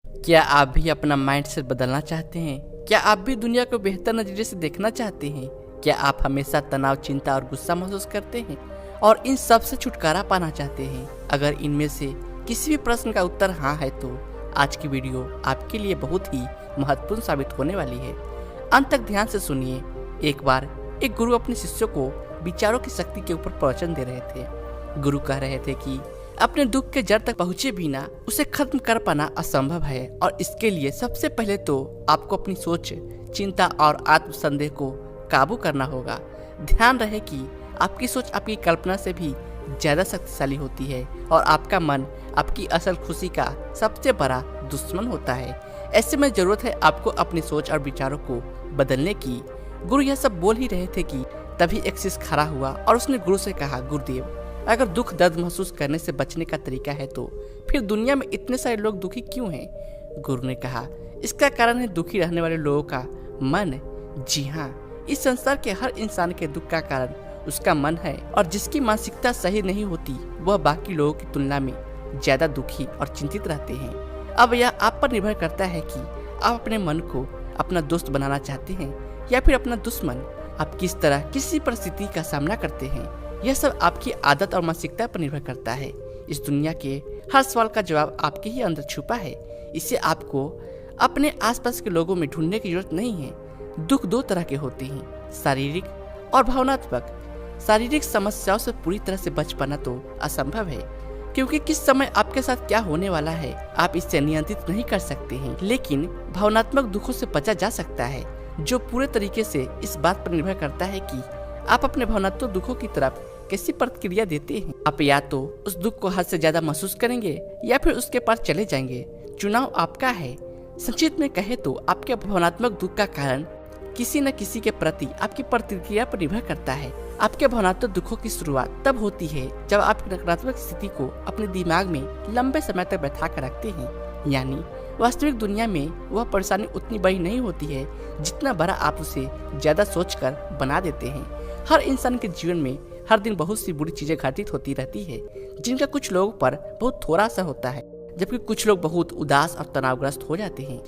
क्या आप भी अपना माइंडसेट बदलना चाहते हैं? क्या आप भी दुनिया को बेहतर नजरिए से देखना चाहते हैं? क्या आप हमेशा तनाव, चिंता और गुस्सा महसूस करते हैं और इन सब से छुटकारा पाना चाहते हैं? अगर इनमें से किसी भी प्रश्न का उत्तर हाँ है तो आज की वीडियो आपके लिए बहुत ही महत्वपूर्ण साबित होने वाली है। अंत तक ध्यान से सुनिए। एक बार एक गुरु अपने शिष्यों को विचारों की शक्ति के ऊपर प्रवचन दे रहे थे। गुरु कह रहे थे कि अपने दुख के जड़ तक पहुंचे बिना उसे खत्म कर पाना असंभव है और इसके लिए सबसे पहले तो आपको अपनी सोच, चिंता और आत्म संदेह को काबू करना होगा। ध्यान रहे कि आपकी सोच आपकी कल्पना से भी ज्यादा शक्तिशाली होती है और आपका मन आपकी असल खुशी का सबसे बड़ा दुश्मन होता है। ऐसे में जरूरत है आपको अपनी सोच और विचारों को बदलने की। गुरु यह सब बोल ही रहे थे कि तभी एक शिष्य खड़ा हुआ और उसने गुरु से कहा, गुरुदेव, अगर दुख दर्द महसूस करने से बचने का तरीका है तो फिर दुनिया में इतने सारे लोग दुखी क्यों हैं? गुरु ने कहा, इसका कारण है दुखी रहने वाले लोगों का मन। जी हाँ, इस संसार के हर इंसान के दुख का कारण उसका मन है और जिसकी मानसिकता सही नहीं होती वह बाकी लोगों की तुलना में ज्यादा दुखी और चिंतित रहते हैं। अब यह आप पर निर्भर करता है कि आप अपने मन को अपना दोस्त बनाना चाहते हैं या फिर अपना दुश्मन। आप किस तरह किसी परिस्थिति का सामना करते हैं, यह सब आपकी आदत और मानसिकता पर निर्भर करता है। इस दुनिया के हर सवाल का जवाब आपके ही अंदर छुपा है। इसे आपको अपने आसपास के लोगों में ढूंढने की जरूरत नहीं है। दुख दो तरह के होते हैं, शारीरिक और भावनात्मक। शारीरिक समस्याओं से पूरी तरह से बच पाना तो असंभव है, क्योंकि किस समय आपके साथ क्या होने वाला है आप इससे नियंत्रित नहीं कर सकते हैं। लेकिन भावनात्मक दुखों से बचा जा सकता है, जो पूरे तरीके से इस बात पर निर्भर करता है कि आप अपने भावनात्मक दुखों की तरफ कैसी प्रतिक्रिया देते हैं। आप या तो उस दुख को हद से ज्यादा महसूस करेंगे या फिर उसके पास चले जाएंगे। चुनाव आपका है। संक्षिप्त में कहे तो आपके भावनात्मक दुख का कारण किसी न किसी के प्रति आपकी प्रतिक्रिया पर निर्भर करता है। आपके भावनात्मक दुखों की शुरुआत तब होती है जब आप नकारात्मक स्थिति को अपने दिमाग में लंबे समय तक बैठा कर रखते हैं। यानी वास्तविक दुनिया में वह परेशानी उतनी बड़ी नहीं होती है जितना बड़ा आप उसे ज्यादा सोचकर बना देते हैं। हर इंसान के जीवन में हर दिन बहुत सी बुरी चीजें घटित होती रहती है, जिनका कुछ लोगों पर बहुत थोड़ा सा होता है, जबकि कुछ लोग बहुत उदास और तनावग्रस्त हो जाते हैं।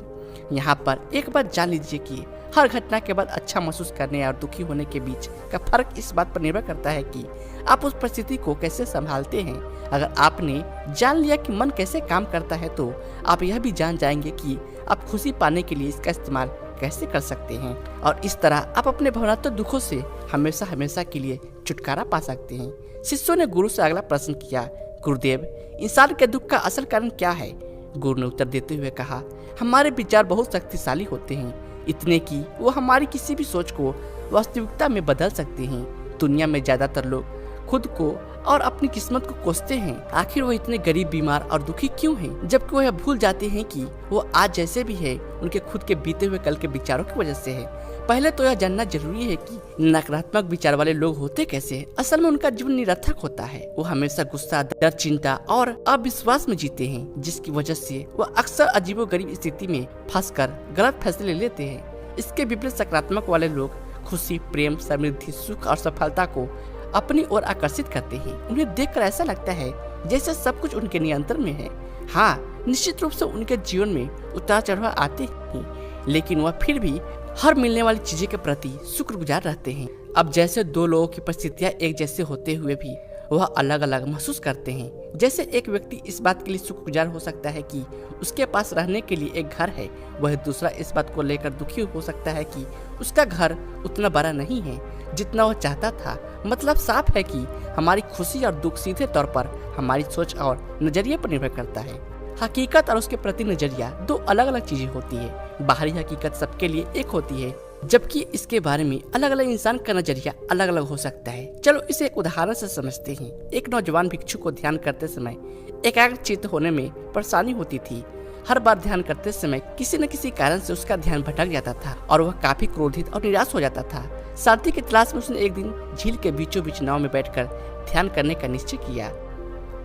यहाँ पर एक बात जान लीजिए कि हर घटना के बाद अच्छा महसूस करने और दुखी होने के बीच का फर्क इस बात पर निर्भर करता है कि आप उस परिस्थिति को कैसे संभालते हैं। अगर आपने जान लिया कि मन कैसे काम करता है तो आप यह भी जान जाएंगे कि आप खुशी पाने के लिए इसका इस्तेमाल कैसे कर सकते हैं और इस तरह आप अपने भावनात्मक दुखों से हमेशा हमेशा के लिए छुटकारा पा सकते हैं। शिष्यों ने गुरु से अगला प्रश्न किया, गुरुदेव, इंसान के दुख का असल कारण क्या है? गुरु ने उत्तर देते हुए कहा, हमारे विचार बहुत शक्तिशाली होते हैं, इतने कि वो हमारी किसी भी सोच को वास्तविकता में बदल सकते हैं। दुनिया में ज्यादातर लोग खुद को और अपनी किस्मत को कोसते हैं। आखिर वो इतने गरीब, बीमार और दुखी क्यों हैं? जबकि वो यह भूल जाते हैं कि वो आज जैसे भी है उनके खुद के बीते हुए कल के विचारों की वजह से है। पहले तो यह जानना जरूरी है कि नकारात्मक विचार वाले लोग होते कैसे हैं। असल में उनका जीवन निरर्थक होता है। वो हमेशा गुस्सा, डर, चिंता और अविश्वास में जीते हैं, जिसकी वजह से वो अक्सर अजीबोगरीब स्थिति में फंसकर गलत फैसले लेते हैं। इसके विपरीत सकारात्मक वाले लोग खुशी, प्रेम, समृद्धि, सुख और सफलता को अपनी ओर आकर्षित करते हैं। उन्हें देखकर ऐसा लगता है जैसे सब कुछ उनके नियंत्रण में है। हाँ, निश्चित रूप से उनके जीवन में उतार चढ़ाव आते हैं, लेकिन वह फिर भी हर मिलने वाली चीजें के प्रति शुक्रगुजार रहते हैं। अब जैसे दो लोगों की परिस्थितियां एक जैसे होते हुए भी वह अलग अलग महसूस करते हैं। जैसे एक व्यक्ति इस बात के लिए शुक्रगुजार हो सकता है कि उसके पास रहने के लिए एक घर है, वह दूसरा इस बात को लेकर दुखी हो सकता है कि उसका घर उतना बड़ा नहीं है जितना वह चाहता था। मतलब साफ है कि हमारी खुशी और दुख सीधे तौर पर हमारी सोच और नजरिए पर निर्भर करता है। हकीकत और उसके प्रति नजरिया दो अलग अलग चीजें होती है। बाहरी हकीकत सबके लिए एक होती है, जबकि इसके बारे में अलग अलग इंसान का नजरिया अलग अलग हो सकता है। चलो इसे एक उदाहरण से समझते हैं। एक नौजवान भिक्षु को ध्यान करते समय एकाग्रचित्त होने में परेशानी होती थी। हर बार ध्यान करते समय किसी न किसी कारण से उसका ध्यान भटक जाता था और वह काफी क्रोधित और निराश हो जाता था। शांति की तलाश में उसने एक दिन झील के बीचों बीच नाव में बैठकर ध्यान करने का निश्चय किया।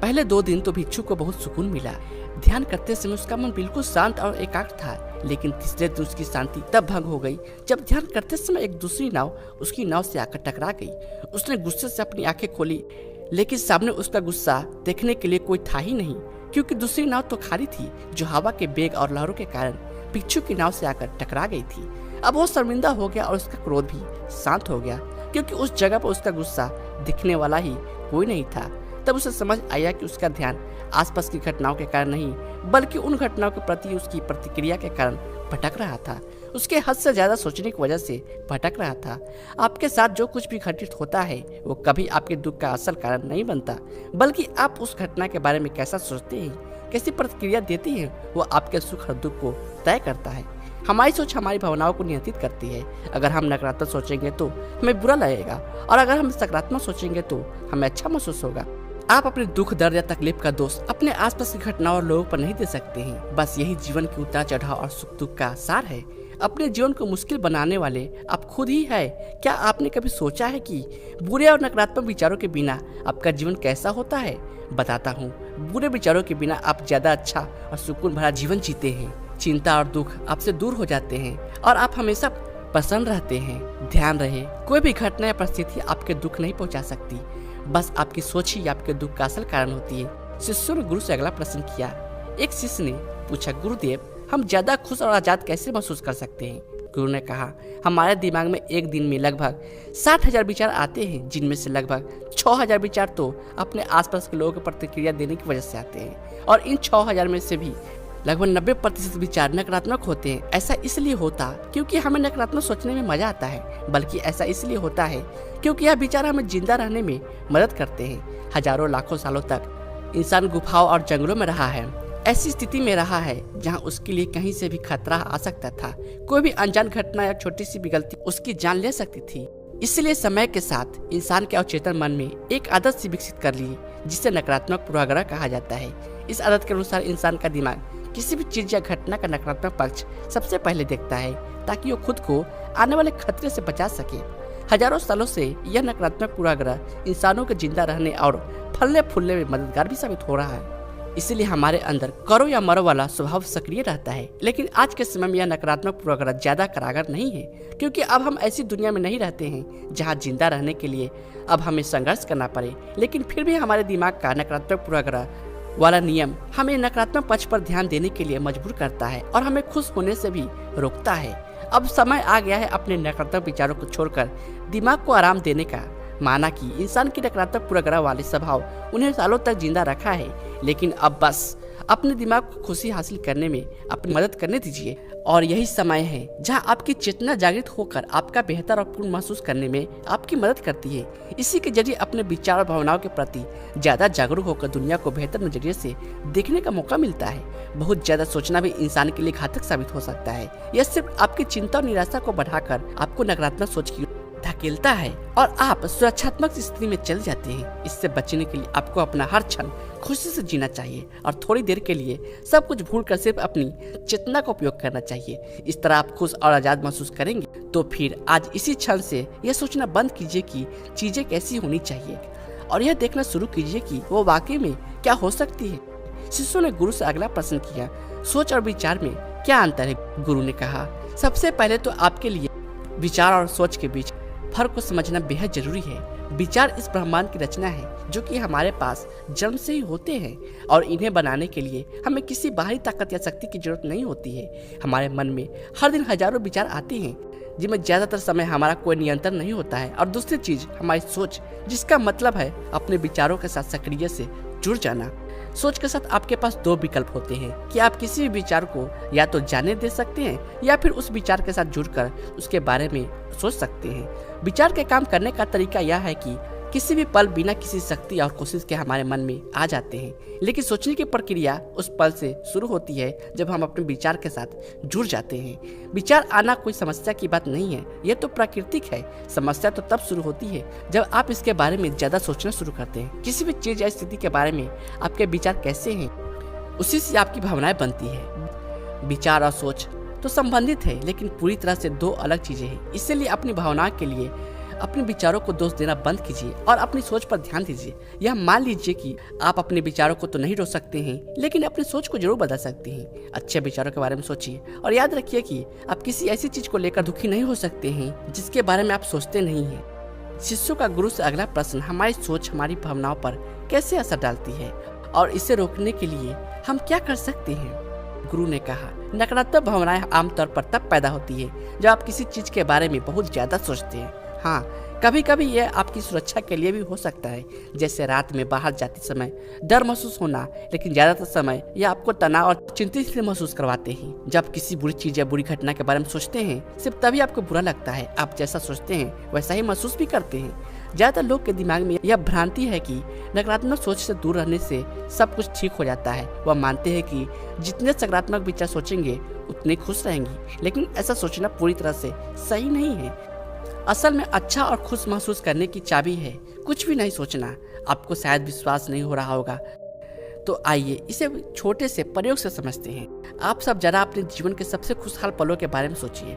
पहले 2 दिन तो भिक्षु को बहुत सुकून मिला। ध्यान करते समय उसका मन बिल्कुल शांत और एकाग्र था, लेकिन तीसरे दिन उसकी शांति तब भंग हो गई जब ध्यान करते समय एक दूसरी नाव उसकी नाव से आकर टकरा गई। उसने गुस्से से अपनी आंखें खोली, लेकिन सामने उसका गुस्सा देखने के लिए कोई था ही नहीं। क्योंकि दूसरी नाव तो खाली थी जो हवा के बेग और लहरों के कारण भिक्षु की नाव से आकर टकरा गई थी। अब वो शर्मिंदा हो गया और उसका क्रोध भी शांत हो गया, क्योंकि उस जगह पर उसका गुस्सा दिखने वाला ही कोई नहीं था। तब उसे समझ आया कि उसका ध्यान आसपास की घटनाओं के कारण नहीं, बल्कि उन घटनाओं के प्रति उसकी प्रतिक्रिया के कारण भटक रहा था। उसके हद से ज्यादा सोचने की वजह से भटक रहा था। आपके साथ जो कुछ भी घटित होता है वो कभी आपके दुख का असल कारण नहीं बनता, बल्कि आप उस घटना के बारे में कैसा सोचते हैं, कैसी प्रतिक्रिया देते हैं, वो आपके सुख और दुख को तय करता है। हमारी सोच हमारी भावनाओं को नियंत्रित करती है। अगर हम नकारात्मक सोचेंगे तो हमें बुरा लगेगा, और अगर हम सकारात्मक सोचेंगे तो हमें अच्छा महसूस होगा। आप अपने दुख, दर्द या तकलीफ का दोष अपने आसपास की घटनाओं और लोगों पर नहीं दे सकते हैं। बस यही जीवन की उतार चढ़ाव और सुख दुख का सार है। अपने जीवन को मुश्किल बनाने वाले आप खुद ही है। क्या आपने कभी सोचा है कि बुरे और नकारात्मक विचारों के बिना आपका जीवन कैसा होता है? बताता हूँ। बुरे विचारों के बिना आप ज्यादा अच्छा और सुकून भरा जीवन जीते हैं। चिंता और दुख आपसे दूर हो जाते हैं और आप हमेशा प्रसन्न रहते हैं। ध्यान रहे, कोई भी घटना या परिस्थिति आपके दुख नहीं पहुंचा सकती, बस आपकी सोच ही आपके दुख का असल कारण होती है। शिष्यों ने गुरु से अगला प्रश्न किया। एक शिष्य ने पूछा, गुरुदेव, हम ज्यादा खुश और आजाद कैसे महसूस कर सकते हैं? गुरु ने कहा, हमारे दिमाग में एक दिन में लगभग 60,000 विचार आते हैं, जिनमें से लगभग 6,000 विचार तो अपने आसपास के लोगों को प्रतिक्रिया देने की वजह से आते हैं, और इन 6,000 में से भी लगभग 90% विचार नकारात्मक होते हैं। ऐसा इसलिए होता क्योंकि हमें नकारात्मक सोचने में मजा आता है, बल्कि ऐसा इसलिए होता है क्योंकि यह विचार हमें जिंदा रहने में मदद करते हैं। हजारों लाखों सालों तक इंसान गुफाओं और जंगलों में रहा है, ऐसी स्थिति में रहा है जहां उसके लिए कहीं से भी खतरा आ सकता था। कोई भी अनजान घटना या छोटी सी भी गलती उसकी जान ले सकती थी। इसलिए समय के साथ इंसान के अवचेतन मन में एक आदत सी विकसित कर ली, जिसे नकारात्मक पूर्वाग्रह कहा जाता है। इस आदत के अनुसार इंसान का दिमाग किसी भी चीज या घटना का नकारात्मक पक्ष सबसे पहले देखता है, ताकि वो खुद को आने वाले खतरे से बचा सके। हजारों सालों से यह नकारात्मक पूर्वाग्रह इंसानों के जिंदा रहने और फलने फूलने में मददगार भी साबित हो रहा है। इसीलिए हमारे अंदर करो या मरो वाला स्वभाव सक्रिय रहता है। लेकिन आज के समय में यह नकारात्मक पूर्वाग्रह ज्यादा कारगर नहीं है, क्योंकि अब हम ऐसी दुनिया में नहीं रहते हैं जहां जिंदा रहने के लिए अब हमें संघर्ष करना पड़े। लेकिन फिर भी हमारे दिमाग का नकारात्मक पूर्वाग्रह वाला नियम हमें नकारात्मक पक्ष पर ध्यान देने के लिए मजबूर करता है और हमें खुश होने से भी रोकता है। अब समय आ गया है अपने नकारात्मक विचारों को छोड़कर दिमाग को आराम देने का। माना कि इंसान की नकारात्मक पूर्वाग्रह वाले स्वभाव उन्हें सालों तक जिंदा रखा है, लेकिन अब बस अपने दिमाग को खुशी हासिल करने में अपनी मदद करने दीजिए। और यही समय है जहां आपकी चेतना जागृत होकर आपका बेहतर और पूर्ण महसूस करने में आपकी मदद करती है। इसी के जरिए अपने विचार और भावनाओं के प्रति ज्यादा जागरूक होकर दुनिया को बेहतर नजरिए से देखने का मौका मिलता है। बहुत ज्यादा सोचना भी इंसान के लिए घातक साबित हो सकता है। यह सिर्फ आपकी चिंता और निराशा को बढ़ाकर आपको नकारात्मक सोच की धकेलता है और आप सुरक्षात्मक स्थिति में चल जाते हैं। इससे बचने के लिए आपको अपना हर क्षण खुशी से जीना चाहिए और थोड़ी देर के लिए सब कुछ भूलकर सिर्फ अपनी चेतना का उपयोग करना चाहिए। इस तरह आप खुश और आजाद महसूस करेंगे। तो फिर आज इसी क्षण से यह सोचना बंद कीजिए कि चीजें कैसी होनी चाहिए और यह देखना शुरू कीजिए कि वो वाकई में क्या हो सकती है। शिष्यों ने गुरु से अगला प्रश्न किया, सोच और विचार में क्या अंतर है? गुरु ने कहा, सबसे पहले तो आपके लिए विचार और सोच के बीच फर्क को समझना बेहद जरूरी है। विचार इस ब्रह्मांड की रचना है जो कि हमारे पास जन्म से ही होते हैं और इन्हें बनाने के लिए हमें किसी बाहरी ताकत या शक्ति की जरूरत नहीं होती है। हमारे मन में हर दिन हजारों विचार आते हैं जिनमें ज्यादातर समय हमारा कोई नियंत्रण नहीं होता है। और दूसरी चीज हमारी सोच, जिसका मतलब है अपने विचारों के साथ सक्रिय से जुड़ जाना। सोच के साथ आपके पास दो विकल्प होते हैं कि आप किसी भी विचार को या तो जाने दे सकते हैं या फिर उस विचार के साथ जुड़कर उसके बारे में सोच सकते हैं। विचार के काम करने का तरीका यह है कि किसी भी पल बिना किसी शक्ति और कोशिश के हमारे मन में आ जाते हैं, लेकिन सोचने की प्रक्रिया उस पल से शुरू होती है जब हम अपने विचार के साथ जुड़ जाते हैं। विचार आना कोई समस्या की बात नहीं है, यह तो प्राकृतिक है। समस्या तो तब शुरू होती है जब आप इसके बारे में ज्यादा सोचना शुरू करते हैं। किसी भी चीज या स्थिति के बारे में आपके विचार कैसे हैं, उसी से आपकी भावनाएं बनती है। विचार और सोच तो संबंधित है, लेकिन पूरी तरह से दो अलग चीजें हैं। इसलिए अपनी भावनाओं के लिए अपने विचारों को दोष देना बंद कीजिए और अपनी सोच पर ध्यान दीजिए। यह मान लीजिए कि आप अपने विचारों को तो नहीं रोक सकते हैं, लेकिन अपनी सोच को जरूर बदल सकते हैं। अच्छे विचारों के बारे में सोचिए और याद रखिए कि आप किसी ऐसी चीज को लेकर दुखी नहीं हो सकते हैं जिसके बारे में आप सोचते नहीं हैं। शिष्यों का गुरु से अगला प्रश्न, हमारी सोच हमारी भावनाओं पर कैसे असर डालती है? और इसे रोकने के लिए हम क्या कर सकते हैं? गुरु ने कहा, नकारात्मक भावनाएं आमतौर पर तब पैदा होती है जब आप किसी चीज के बारे में बहुत ज्यादा सोचते हैं। हाँ, कभी कभी यह आपकी सुरक्षा के लिए भी हो सकता है, जैसे रात में बाहर जाते समय डर महसूस होना, लेकिन ज्यादातर समय यह आपको तनाव और चिंतित से महसूस करवाते हैं। जब किसी बुरी चीज या बुरी घटना के बारे में सोचते हैं, सिर्फ तभी आपको बुरा लगता है। आप जैसा सोचते हैं वैसा ही महसूस भी करते हैं। ज्यादातर लोग के दिमाग में यह भ्रांति है कि नकारात्मक सोच से दूर रहने से सब कुछ ठीक हो जाता है। वह मानते हैं कि जितने सकारात्मक विचार सोचेंगे उतने खुश रहेंगे, लेकिन ऐसा सोचना पूरी तरह से सही नहीं है। असल में अच्छा और खुश महसूस करने की चाबी है कुछ भी नहीं सोचना। आपको शायद विश्वास नहीं हो रहा होगा, तो आइए इसे छोटे से प्रयोग से समझते हैं। आप सब जरा अपने जीवन के सबसे खुशहाल पलों के बारे में सोचिए।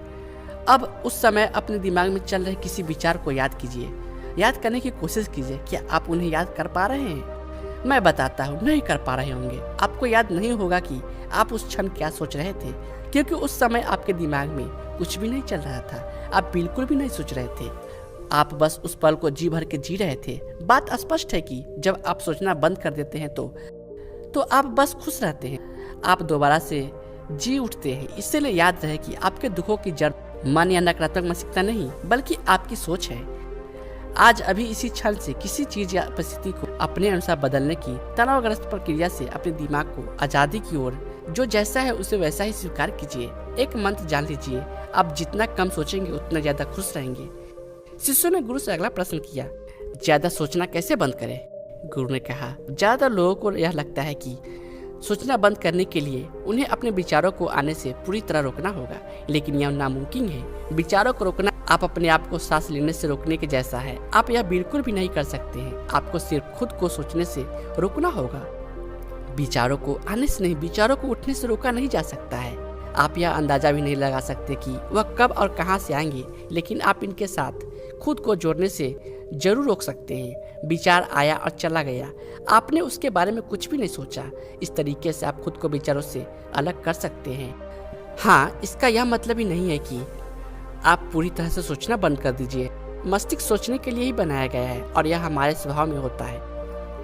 अब उस समय अपने दिमाग में चल रहे किसी विचार को याद कीजिए। याद करने की कोशिश कीजिए। क्या आप उन्हें याद कर पा रहे हैं? मैं बताता हूँ, नहीं कर पा रहे होंगे। आपको याद नहीं होगा कि आप उस क्षण क्या सोच रहे थे, क्योंकि उस समय आपके दिमाग में कुछ भी नहीं चल रहा था। आप बिल्कुल भी नहीं सोच रहे थे। आप बस उस पल को जी भर के जी रहे थे। बात स्पष्ट है कि जब आप सोचना बंद कर देते हैं तो आप बस खुश रहते हैं। आप दोबारा से जी उठते हैं। इसलिए याद रहे कि आपके दुखों की जड़ मन या नकारात्मक मानसिकता नहीं, बल्कि आपकी सोच है। आज अभी इसी क्षण से किसी चीज या परिस्थिति को अपने अनुसार बदलने की तनावग्रस्त प्रक्रिया से अपने दिमाग को आजादी की ओर, जो जैसा है उसे वैसा ही स्वीकार कीजिए। एक मंत्र जान लीजिए, आप जितना कम सोचेंगे उतना ज्यादा खुश रहेंगे। शिष्यों ने गुरु से अगला प्रश्न किया, ज्यादा सोचना कैसे बंद करें? गुरु ने कहा, ज्यादातर लोगों को यह लगता है कि सोचना बंद करने के लिए उन्हें अपने विचारों को आने से पूरी तरह रोकना होगा, लेकिन यह नामुमकिन है। विचारों को रोकना आप अपने आप को सांस लेने से रोकने के जैसा है। आप यह बिल्कुल भी नहीं कर सकते हैं। आपको सिर्फ खुद को सोचने से रोकना होगा। विचारों को आने से नहीं, विचारों को उठने से रोका नहीं जा सकता है। आप यह अंदाजा भी नहीं लगा सकते कि वह कब और कहां से आएंगे, लेकिन आप इनके साथ खुद को जोड़ने से जरूर रोक सकते हैं। विचार आया और चला गया, आपने उसके बारे में कुछ भी नहीं सोचा। इस तरीके से आप खुद को विचारों से अलग कर सकते हैं। हाँ, इसका यह मतलब ही नहीं है कि आप पूरी तरह से सोचना बंद कर दीजिए। मस्तिष्क सोचने के लिए ही बनाया गया है और यह हमारे स्वभाव में होता है।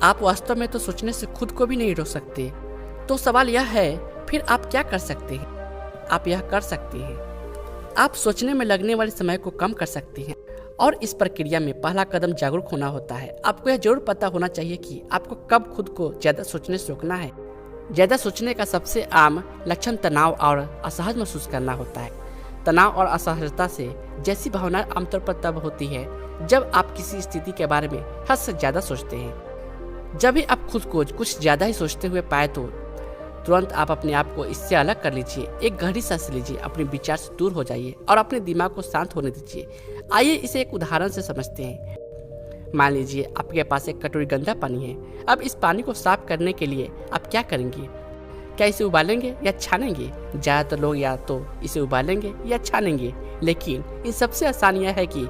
आप वास्तव में तो सोचने से खुद को भी नहीं रोक सकते। तो सवाल यह है, फिर आप क्या कर सकते हैं? आप यह कर सकते हैं, आप सोचने में लगने वाले समय को कम कर सकते हैं, और इस प्रक्रिया में पहला कदम जागरूक होना होता है। आपको यह जरूर पता होना चाहिए कि आपको कब खुद को ज्यादा सोचने से रोकना है। ज्यादा सोचने का सबसे आम लक्षण तनाव और असहज महसूस करना होता है। तनाव और असहजता से जैसी भावनाएं आमतौर पर तब होती है जब आप किसी स्थिति के बारे में हद से ज्यादा सोचते हैं। जब भी आप खुद को कुछ ज्यादा ही सोचते हुए पाए तो तुरंत आप अपने आप को इससे अलग कर लीजिए। एक गहरी सांस लीजिए, अपने विचार से दूर हो जाइए और अपने दिमाग को शांत होने दीजिए। आइए इसे एक उदाहरण से समझते हैं। मान लीजिए आपके पास एक कटोरी गंदा पानी है। अब इस पानी को साफ करने के लिए आप क्या करेंगे? क्या इसे उबालेंगे या छानेंगे? ज्यादातर लोग या तो इसे उबालेंगे या छानेंगे, लेकिन इन सबसे आसान यह है कि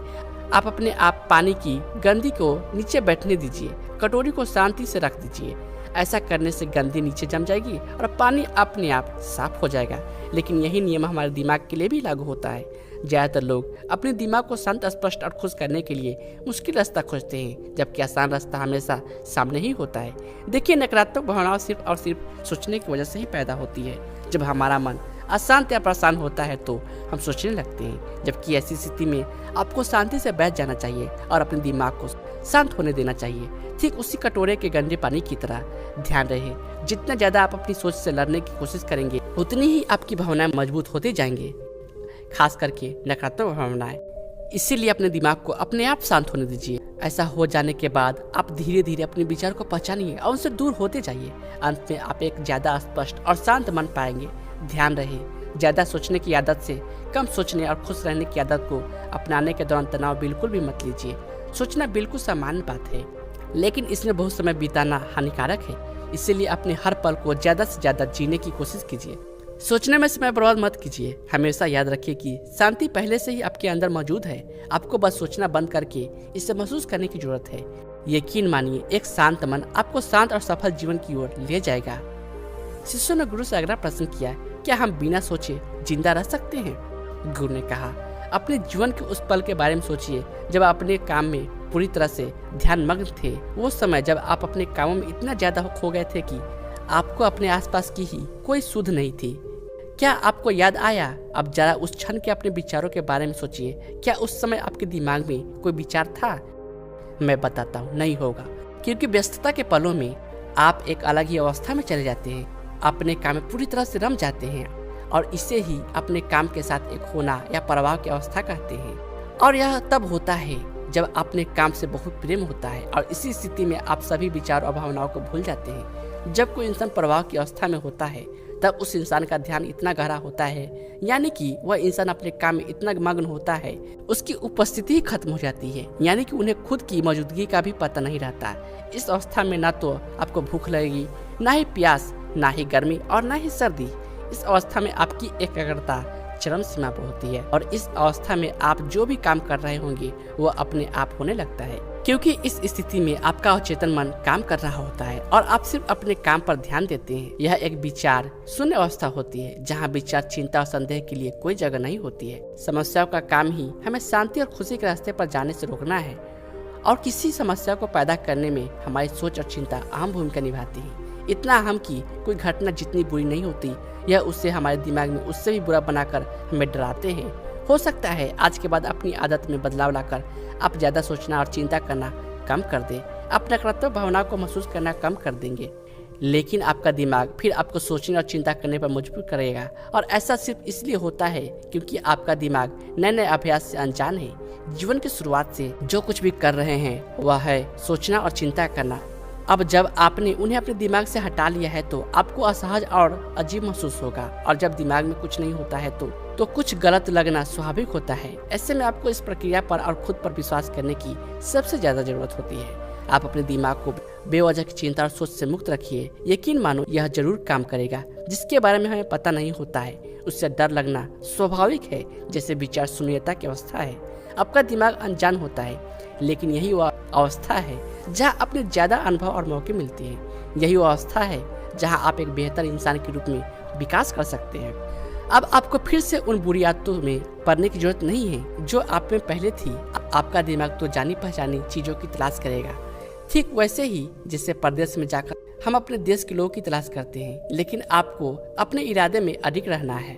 आप अपने आप पानी की गंदी को नीचे बैठने दीजिए। कटोरी को शांति से रख दीजिए। ऐसा करने से गंदी नीचे जम जाएगी और पानी अपने आप साफ हो जाएगा। लेकिन यही नियम हमारे दिमाग के लिए भी लागू होता है। ज्यादातर लोग अपने दिमाग को शांत, स्पष्ट और खुश करने के लिए मुश्किल रास्ता खोजते हैं, जबकि आसान रास्ता हमेशा सामने ही होता है। देखिए, नकारात्मक भावनाएं सिर्फ और सिर्फ सोचने की वजह से ही पैदा होती है। जब हमारा मन अशांत या परेशान होता है तो हम सोचने लगते हैं, जबकि ऐसी स्थिति में आपको शांति से बैठ जाना चाहिए और अपने दिमाग को शांत होने देना चाहिए। ठीक उसी कटोरे के गंदे पानी की तरह ध्यान रहे, जितना ज्यादा आप अपनी सोच से लड़ने की कोशिश करेंगे उतनी ही आपकी भावनाएं मजबूत होती जाएंगे, खास करके नकारात्मक भावनाएं। इसीलिए अपने दिमाग को अपने आप शांत होने दीजिए। ऐसा हो जाने के बाद आप धीरे धीरे अपने विचार को पहचानिए और उनसे दूर होते जाइए। अंत में आप एक ज्यादा स्पष्ट और शांत मन पाएंगे। ध्यान रहे, ज्यादा सोचने की आदत से कम सोचने और खुश रहने की आदत को अपनाने के दौरान तनाव बिल्कुल भी मत लीजिए। सोचना बिल्कुल सामान्य बात है, लेकिन इसमें बहुत समय बिताना हानिकारक है। इसीलिए अपने हर पल को ज्यादा से ज्यादा जीने की कोशिश कीजिए। सोचने में समय बर्बाद मत कीजिए। हमेशा याद रखिए कि शांति पहले से ही आपके अंदर मौजूद है। आपको बस सोचना बंद करके इसे महसूस करने की जरूरत है। यकीन मानिए, एक शांत मन आपको शांत और सफल जीवन की ओर ले जाएगा। शिष्यों ने गुरु से अगला प्रश्न किया, क्या हम बिना सोचे जिंदा रह सकते हैं? गुरु ने कहा, अपने जीवन के उस पल के बारे में सोचिए जब आप अपने काम में पूरी तरह से ध्यानमग्न थे। वो समय जब आप अपने कामों में इतना ज्यादा खो गए थे कि आपको अपने आसपास की ही कोई सुध नहीं थी। क्या आपको याद आया? अब जरा उस क्षण के अपने विचारों के बारे में सोचिए। क्या उस समय आपके दिमाग में कोई विचार था? मैं बताता हूँ, नहीं होगा, क्योंकि व्यस्तता के पलों में आप एक अलग ही अवस्था में चले जाते हैं, अपने काम में पूरी तरह से रम जाते हैं और इसे ही अपने काम के साथ एक होना या प्रभाव की अवस्था कहते हैं। और यह तब होता है जब अपने काम से बहुत प्रेम होता है और इसी स्थिति में आप सभी विचारों और भावनाओं को भूल जाते हैं। जब कोई इंसान प्रभाव की अवस्था में होता है तब उस इंसान का ध्यान इतना गहरा होता है, यानी कि वह इंसान अपने काम में इतना मग्न होता है, उसकी उपस्थिति ही खत्म हो जाती है, यानी कि उन्हें खुद की मौजूदगी का भी पता नहीं रहता। इस अवस्था में ना तो आपको भूख लगेगी, ना ही प्यास, ना ही गर्मी और ना ही सर्दी। इस अवस्था में आपकी एकाग्रता चरम सीमा पर होती है और इस अवस्था में आप जो भी काम कर रहे होंगे वो अपने आप होने लगता है, क्योंकि इस स्थिति में आपका अवचेतन मन काम कर रहा होता है और आप सिर्फ अपने काम पर ध्यान देते हैं। यह एक विचार शून्य अवस्था होती है जहाँ विचार, चिंता और संदेह के लिए कोई जगह नहीं होती है। समस्याओं का काम ही हमें शांति और खुशी के रास्ते पर जाने से रोकना है और किसी समस्या को पैदा करने में हमारी सोच और चिंता अहम भूमिका निभाती है। इतना अहम कि कोई घटना जितनी बुरी नहीं होती, यह उससे हमारे दिमाग में उससे भी बुरा बनाकर हमें डराते हैं। हो सकता है आज के बाद अपनी आदत में बदलाव लाकर आप ज्यादा सोचना और चिंता करना कम कर दें, अपने नकारात्मक भावनाओं को महसूस करना कम कर देंगे, लेकिन आपका दिमाग फिर आपको सोचने और चिंता करने पर मजबूर करेगा। और ऐसा सिर्फ इसलिए होता है क्योंकि आपका दिमाग नए नए अभ्यास से अनजान है। जीवन की शुरुआत से जो कुछ भी कर रहे हैं वह है सोचना और चिंता करना। अब जब आपने उन्हें अपने दिमाग से हटा लिया है तो आपको असहज और अजीब महसूस होगा, और जब दिमाग में कुछ नहीं होता है तो कुछ गलत लगना स्वाभाविक होता है। ऐसे में आपको इस प्रक्रिया पर और खुद पर विश्वास करने की सबसे ज्यादा जरूरत होती है। आप अपने दिमाग को बेवजह की चिंता और सोच से मुक्त रखिए। यकीन मानो यह जरूर काम करेगा। जिसके बारे में हमें पता नहीं होता है उससे डर लगना स्वाभाविक है, जैसे विचार शून्यता की अवस्था है। आपका दिमाग अनजान होता है, लेकिन यही वह अवस्था है जहाँ अपने ज्यादा अनुभव और मौके मिलते हैं। यही वह अवस्था है जहाँ आप एक बेहतर इंसान के रूप में विकास कर सकते हैं। अब आपको फिर से उन बुरी आदतों में पड़ने की जरूरत नहीं है जो आप में पहले थी। आपका दिमाग तो जानी पहचानी चीजों की तलाश करेगा, ठीक वैसे ही जैसे परदेश में जाकर हम अपने देश के लोगों की तलाश करते हैं, लेकिन आपको अपने इरादे में अडिग रहना है।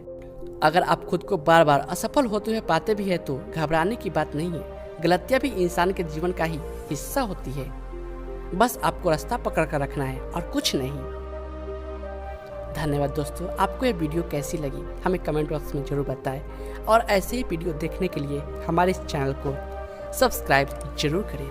अगर आप खुद को बार बार असफल होते हुए पाते भी है तो घबराने की बात नहीं है। गलतियां भी इंसान के जीवन का ही हिस्सा होती है, बस आपको रास्ता पकड़ कर रखना है और कुछ नहीं। धन्यवाद दोस्तों, आपको ये वीडियो कैसी लगी हमें कमेंट बॉक्स में जरूर बताएं और ऐसे ही वीडियो देखने के लिए हमारे इस चैनल को सब्सक्राइब जरूर करें।